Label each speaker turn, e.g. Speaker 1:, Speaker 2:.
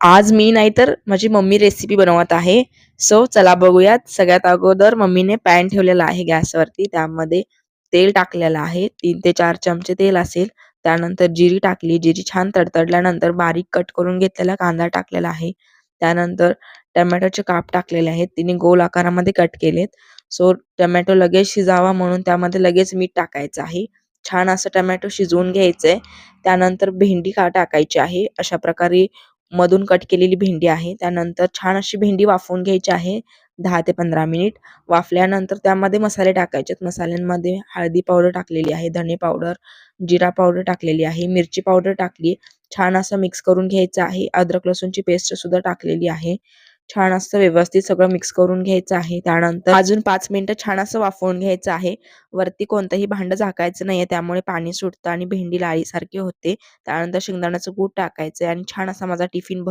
Speaker 1: आज मी नाही तर माझी मम्मी रेसिपी बनवत आहे. सो चला बघूयात. सगळ्यात अगोदर मम्मीने पॅन ठेवलेला आहे गॅसवरती. त्यामध्ये तेल टाकलेलं आहे. 3 ते 4 चमचे तेल असेल. त्यानंतर जिरी टाकली. जिरी छान तडतडल्यानंतर बारीक कट करून घेतलेला कांदा टाकलेला आहे. त्यानंतर टोमॅटोचे काप टाकलेले आहेत. तिने गोल आकारामध्ये कट केलेत. सो टोमॅटो लगेच शिजावा म्हणून त्यामध्ये लगेच मीठ टाकायचं आहे. छान असं टोमॅटो शिजवून घ्यायचंय. त्यानंतर भेंडी टाकायची आहे. अशा प्रकारे मधून कट केलेली भेंडी आहे. त्यानंतर छान अशी भेंडी वाफवून घ्यायची आहे 10 ते 15 मिनिट. वाफल्यानंतर त्यामध्ये मसाले टाकायचे आहेत. मसाल्यांमध्ये हळदी पावडर टाकलेली आहे, धने पावडर, जिरा पावडर टाकलेली आहे, मिरची पावडर टाकली. छान असं मिक्स करून घ्यायचं आहे. अद्रक लसूणची पेस्ट सुद्धा टाकलेली आहे. छान असं व्यवस्थित सगळं मिक्स करून घ्यायचं आहे. त्यानंतर अजून 5 मिनिटं छान असं वाफवून घ्यायचं आहे. वरती कोणतंही भांडं झाकायचं नाहीये, त्यामुळे पाणी सुटतं आणि भेंडी लाळीसारखी होते. त्यानंतर शेंगदाण्याचं कूट टाकायचं आणि छान असा माझा टिफिन